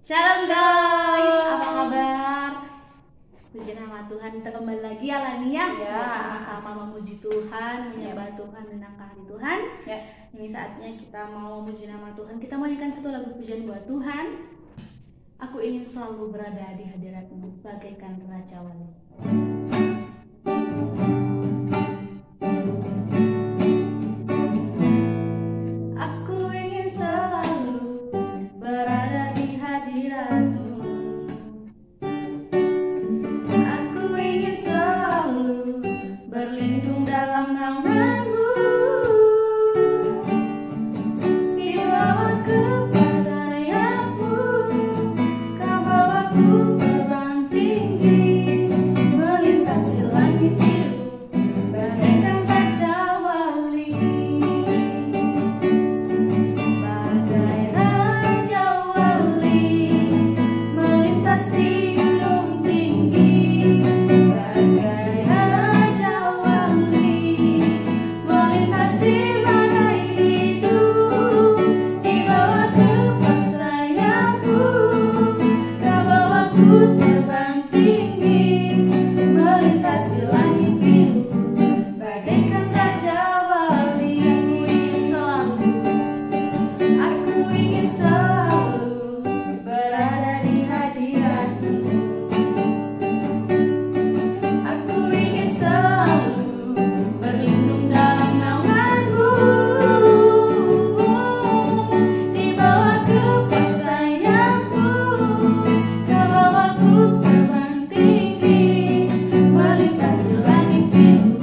Shalom guys, apa kabar? Puji nama Tuhan, kita kembali lagi ya Lania Ya. Bersama-sama memuji Tuhan, menyembah Tuhan, menangkah hati Tuhan. Ya. Ini saatnya kita mau memuji nama Tuhan. Kita mau nyanyikan satu lagu pujian buat Tuhan. Aku ingin selalu berada di hadirat-Mu bagaikan Raja Wali. Aku ingin selalu berada di hadirat-Mu. Aku ingin selalu berlindung dalam naungan-Mu. Di bawah kuasa sayap-Mu, Kau bawaku terbang tinggi, melintasi langit biru, bagaikan Raja Wali. Bagai Raja Wali, melintasi gunung tinggi. Bagai Raja Wali, melintasi badai hidup. Di bawah kepak sayap-Mu, Kau bawaku terbang tinggi, melintasi langit biru, bagaikan Raja Wali. Aku ingin selalu berada di hadirat-Mu. Aku ingin selalu berlindung dalam naungan-Mu. Di bawah kepak sayap-Mu, Kau bawaku terbang tinggi, melintasi langit biru,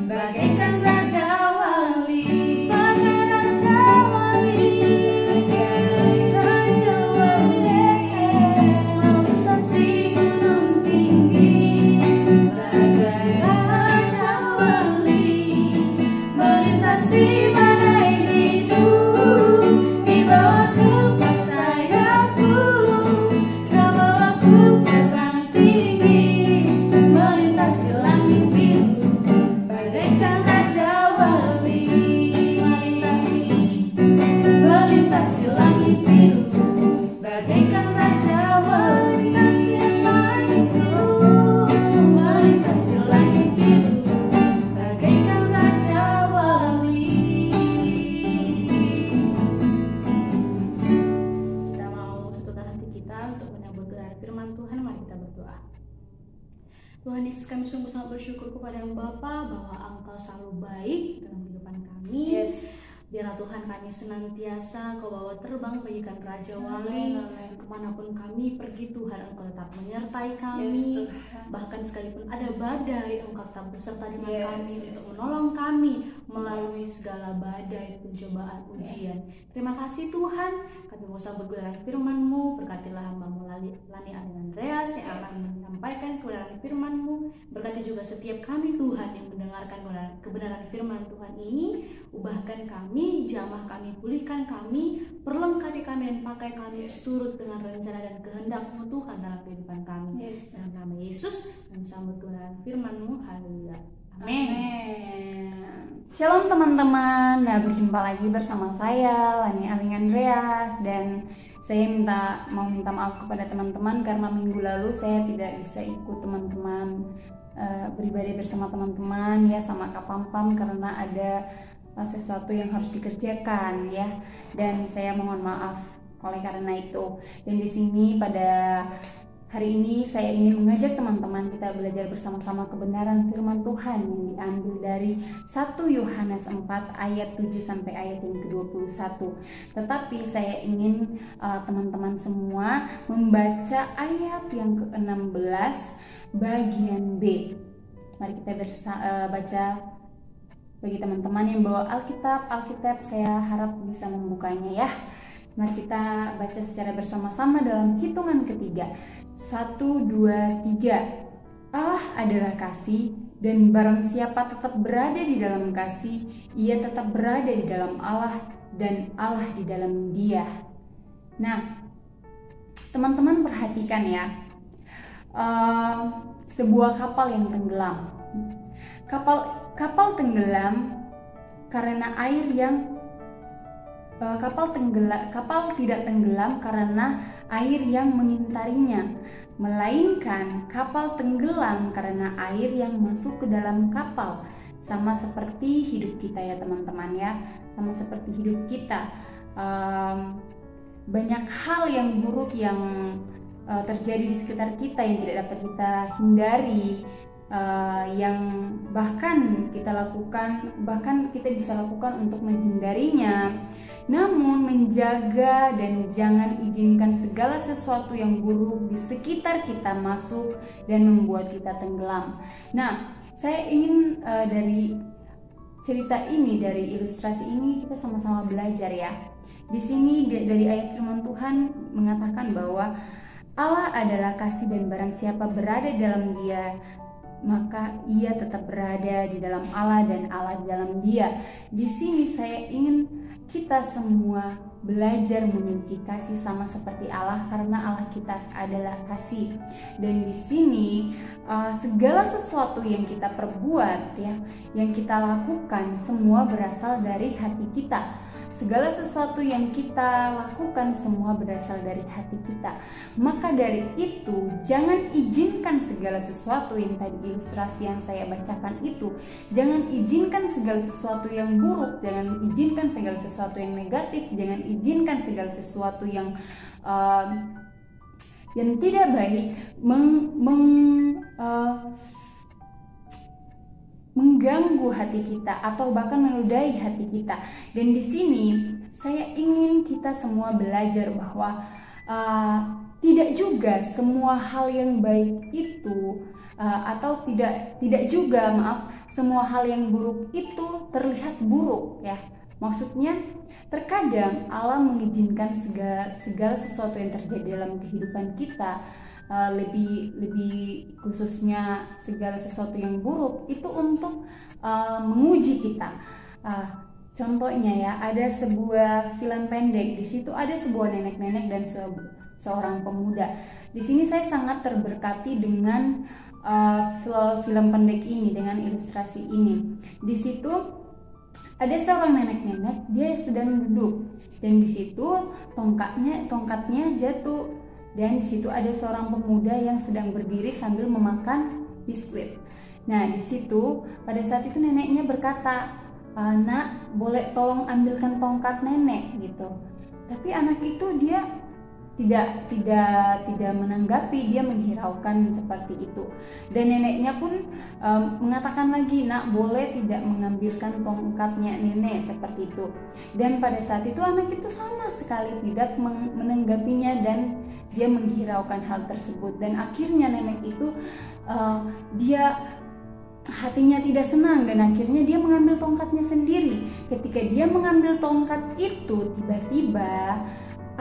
bagaikan Raja Wali. Bagai Raja Wali, bagai Raja Wali, melintasi gunung tinggi. Bagai Raja Wali, melintasi badai hidup. Di bawah kepak sayap-Mu, Kau bawaku terbang tinggi, melintasi langit biru, bagaikan Raja Wali. Melintasi langit biru, bagaikan Raja Wali. Melintasi langit biru, bagaikan Raja Wali. Kita mau satukan hati kita untuk menyambut kebenaran firman Tuhan. Mari kita berdoa. Tuhan Yesus, kami sungguh sangat bersyukur kepada Yang Bapa bahwa Engkau selalu baik dalam kehidupan kami. Biarlah Tuhan kami senantiasa Kau bawa terbang bagaikan Raja Wali. Amin. Kemanapun kami pergi Tuhan, Engkau tetap menyertai Yes, kami. Tuhan. Bahkan sekalipun ada badai, Engkau tetap beserta dengan Yes, kami yes. untuk menolong kami melalui segala badai, pencobaan, ujian. Terima kasih Tuhan, kami mau sambut kebenaran firman-Mu. Berkatilah hamba-Mu Lani dengan Andreas yang akan menyampaikan kebenaran firman-Mu. Berkati juga setiap kami Tuhan yang mendengarkan kebenaran firman Tuhan ini. Ubahkan kami, jamah kami, pulihkan kami, perlengkapi kami dan pakai kami seturut dengan rencana dan kehendak-Mu Tuhan dalam kehidupan kami. Yes. Dalam nama Yesus, kami sambut kebenaran firman-Mu. Haleluya. Amin. Amin. Shalom teman-teman. Nah, berjumpa lagi bersama saya Lani Aling Andreas, dan saya mau minta maaf kepada teman-teman karena minggu lalu saya tidak bisa ikut teman-teman beribadah bersama teman-teman ya, sama Kak Pampam, karena ada sesuatu yang harus dikerjakan ya, dan saya mohon maaf oleh karena itu. Dan di sini pada hari ini saya ingin mengajak teman-teman kita belajar bersama-sama kebenaran firman Tuhan yang diambil dari 1 Yohanes 4 ayat 7 sampai ayat yang ke-21. Tetapi saya ingin teman-teman semua membaca ayat yang ke-16 bagian B. Mari kita baca. Bagi teman-teman yang bawa Alkitab saya harap bisa membukanya ya. Mari kita baca secara bersama-sama dalam hitungan ketiga. 1, 2, 3. Allah adalah kasih, dan barang siapa tetap berada di dalam kasih, ia tetap berada di dalam Allah, dan Allah di dalam dia. Nah, teman-teman perhatikan ya, sebuah kapal yang tenggelam. Kapal tenggelam karena air yang kapal tidak tenggelam karena air yang mengintarinya, melainkan kapal tenggelam karena air yang masuk ke dalam kapal. Sama seperti hidup kita ya teman-teman ya, sama seperti hidup kita. Banyak hal yang buruk yang terjadi di sekitar kita yang tidak dapat kita hindari, yang bahkan kita bisa lakukan untuk menghindarinya. Namun menjaga dan jangan izinkan segala sesuatu yang buruk di sekitar kita masuk dan membuat kita tenggelam. Nah, saya ingin dari cerita ini, dari ilustrasi ini kita sama-sama belajar ya. Di sini dari ayat firman Tuhan mengatakan bahwa Allah adalah kasih dan barang siapa berada dalam Dia, maka ia tetap berada di dalam Allah dan Allah di dalam Dia. Di sini saya ingin kita semua belajar memiliki kasih sama seperti Allah karena Allah kita adalah kasih. Dan di sini segala sesuatu yang kita perbuat ya, yang kita lakukan semua berasal dari hati kita. Segala sesuatu yang kita lakukan semua berasal dari hati kita. Maka dari itu, jangan izinkan segala sesuatu yang tadi ilustrasi yang saya bacakan itu. Jangan izinkan segala sesuatu yang buruk, jangan izinkan segala sesuatu yang negatif, jangan izinkan segala sesuatu yang tidak baik mengganggu hati kita atau bahkan menodai hati kita. Dan di sini saya ingin kita semua belajar bahwa tidak juga semua hal yang baik itu atau tidak juga semua hal yang buruk itu terlihat buruk ya. Maksudnya terkadang Allah mengizinkan segala sesuatu yang terjadi dalam kehidupan kita, lebih khususnya segala sesuatu yang buruk itu untuk menguji kita. Contohnya ya, ada sebuah film pendek. Di situ ada sebuah nenek-nenek dan seorang pemuda. Di sini saya sangat terberkati dengan film pendek ini, dengan ilustrasi ini. Di situ ada seorang nenek-nenek, dia sedang duduk dan di situ tongkatnya jatuh. Dan di situ ada seorang pemuda yang sedang berdiri sambil memakan biskuit. Nah, di situ pada saat itu neneknya berkata, "Nak, boleh tolong ambilkan tongkat nenek?" gitu. Tapi anak itu dia tidak menanggapi, dia menghiraukan seperti itu. Dan neneknya pun mengatakan lagi, "Nak, boleh tidak mengambilkan tongkatnya nenek?" seperti itu. Dan pada saat itu anak itu sama sekali tidak menanggapinya dan dia menghiraukan hal tersebut. Dan akhirnya nenek itu dia hatinya tidak senang dan akhirnya dia mengambil tongkatnya sendiri. Ketika dia mengambil tongkat itu, tiba-tiba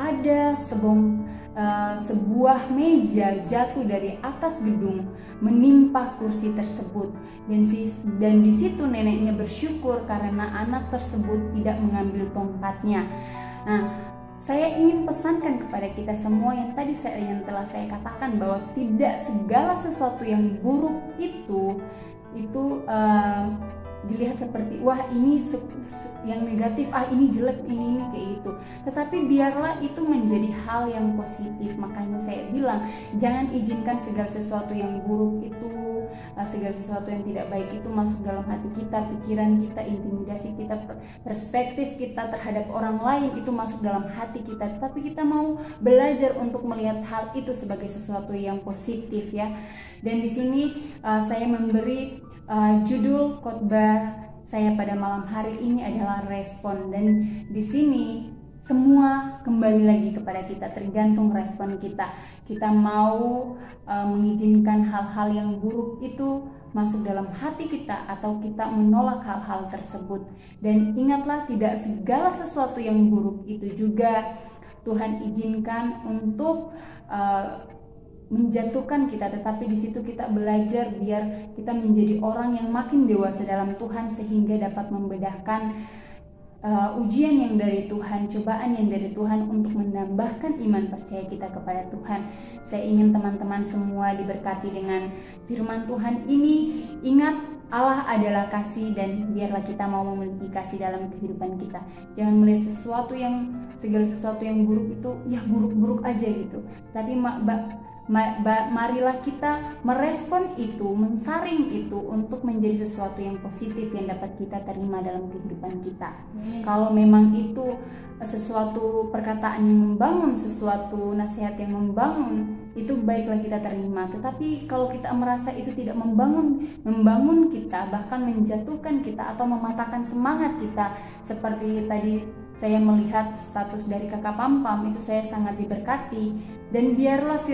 ada sebuah meja jatuh dari atas gedung menimpa kursi tersebut. Dan di situ neneknya bersyukur karena anak tersebut tidak mengambil tongkatnya. Nah, saya ingin pesankan kepada kita semua yang telah saya katakan bahwa tidak segala sesuatu yang buruk itu dilihat seperti wah ini yang negatif, ini jelek, ini kayak gitu. Tetapi biarlah itu menjadi hal yang positif. Makanya saya bilang jangan izinkan segala sesuatu yang buruk itu, segala sesuatu yang tidak baik itu masuk dalam hati kita, pikiran kita, intimidasi kita, perspektif kita terhadap orang lain itu masuk dalam hati kita. Tetapi kita mau belajar untuk melihat hal itu sebagai sesuatu yang positif ya. Dan di sini saya memberi judul khotbah saya pada malam hari ini adalah respon. Dan di sini semua kembali lagi kepada kita, tergantung respon kita. Kita mau mengizinkan hal-hal yang buruk itu masuk dalam hati kita atau kita menolak hal-hal tersebut. Dan ingatlah, tidak segala sesuatu yang buruk itu juga Tuhan izinkan untuk menjatuhkan kita, tetapi di situ kita belajar biar kita menjadi orang yang makin dewasa dalam Tuhan sehingga dapat membedakan ujian yang dari Tuhan, cobaan yang dari Tuhan untuk menambahkan iman percaya kita kepada Tuhan. Saya ingin teman-teman semua diberkati dengan firman Tuhan ini. Ingat, Allah adalah kasih dan biarlah kita mau memiliki kasih dalam kehidupan kita. Jangan melihat segala sesuatu yang buruk itu ya buruk-buruk aja gitu. Tapi marilah kita merespon itu, mensaring itu untuk menjadi sesuatu yang positif yang dapat kita terima dalam kehidupan kita. Kalau memang itu sesuatu perkataan yang membangun, sesuatu nasihat yang membangun, itu baiklah kita terima. Tetapi kalau kita merasa itu tidak membangun kita, bahkan menjatuhkan kita atau mematahkan semangat kita, seperti tadi saya melihat status dari kakak Pampam, itu saya sangat diberkati, dan biarlah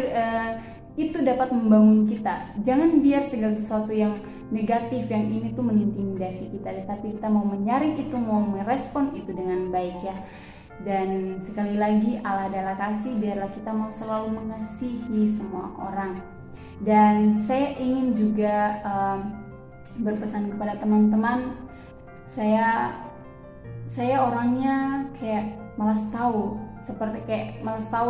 itu dapat membangun kita. Jangan biar segala sesuatu yang negatif yang ini tuh mengintimidasi kita, tetapi kita mau menyaring itu, mau merespon itu dengan baik ya. Dan sekali lagi, Allah adalah kasih, biarlah kita mau selalu mengasihi semua orang. Dan saya ingin juga berpesan kepada teman-teman, saya orangnya kayak malas tahu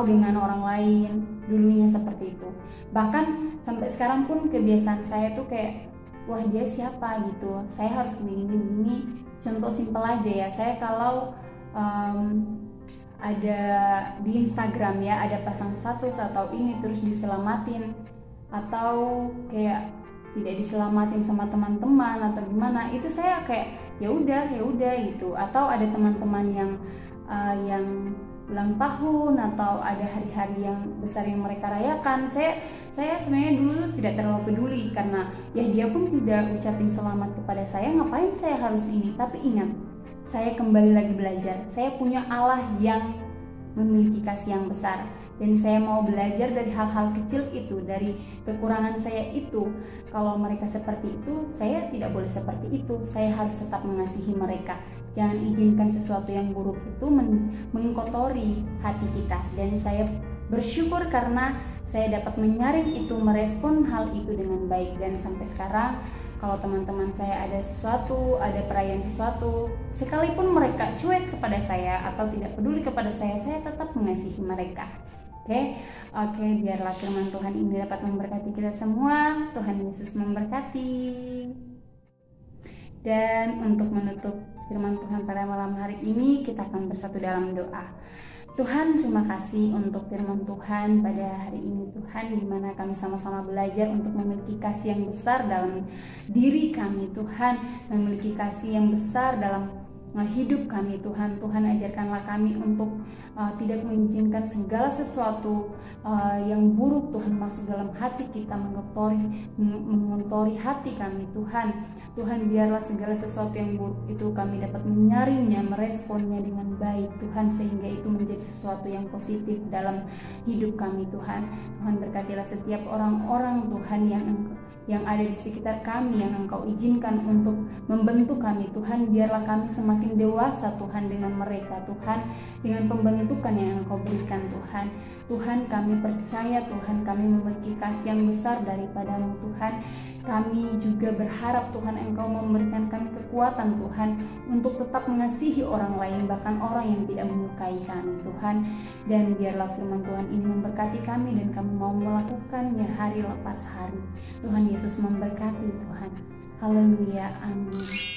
dengan orang lain, dulunya seperti itu. Bahkan sampai sekarang pun kebiasaan saya tuh kayak, wah dia siapa gitu, saya harus begini. Contoh simpel aja ya, saya kalau ada di Instagram ya, ada pasang status atau ini terus diselamatin, atau kayak tidak diselamatin sama teman-teman atau gimana, itu saya kayak ya udah gitu. Atau ada teman-teman yang ulang tahun atau ada hari-hari yang besar yang mereka rayakan, saya sebenarnya dulu tuh tidak terlalu peduli, karena ya dia pun tidak ucapin selamat kepada saya, ngapain saya harus ini. Tapi ingat, saya kembali lagi belajar, saya punya Allah yang memiliki kasih yang besar, dan saya mau belajar dari hal-hal kecil itu, dari kekurangan saya itu. Kalau mereka seperti itu, saya tidak boleh seperti itu, saya harus tetap mengasihi mereka. Jangan izinkan sesuatu yang buruk itu mengkotori hati kita. Dan saya bersyukur karena saya dapat menyaring itu, merespon hal itu dengan baik. Dan sampai sekarang kalau teman-teman saya ada perayaan sesuatu, sekalipun mereka cuek kepada saya atau tidak peduli kepada saya tetap mengasihi mereka. Oke, biarlah firman Tuhan ini dapat memberkati kita semua. Tuhan Yesus memberkati. Dan untuk menutup firman Tuhan pada malam hari ini, kita akan bersatu dalam doa. Tuhan, terima kasih untuk firman Tuhan pada hari ini Tuhan, di mana kami sama-sama belajar untuk memiliki kasih yang besar dalam diri kami Tuhan, memiliki kasih yang besar dalam hidup kami Tuhan. Tuhan, ajarkanlah kami untuk tidak mengizinkan segala sesuatu yang buruk Tuhan masuk dalam hati kita, mengotori hati kami Tuhan. Tuhan, biarlah segala sesuatu yang buruk itu kami dapat menyaringnya, meresponnya dengan baik Tuhan, sehingga itu menjadi sesuatu yang positif dalam hidup kami Tuhan. Tuhan, berkatilah setiap orang-orang Tuhan yang ada di sekitar kami, yang Engkau izinkan untuk membentuk kami Tuhan. Biarlah kami semakin dewasa Tuhan dengan mereka Tuhan, dengan pembentukan yang Engkau berikan Tuhan. Tuhan, kami percaya Tuhan, kami memiliki kasih yang besar daripada-Mu Tuhan. Kami juga berharap Tuhan Engkau memberikan kami kekuatan Tuhan untuk tetap mengasihi orang lain, bahkan orang yang tidak menyukai kami Tuhan. Dan biarlah firman Tuhan ini memberkati kami, dan kami mau melakukannya hari lepas hari. Tuhan Yesus memberkati Tuhan. Haleluya, amin.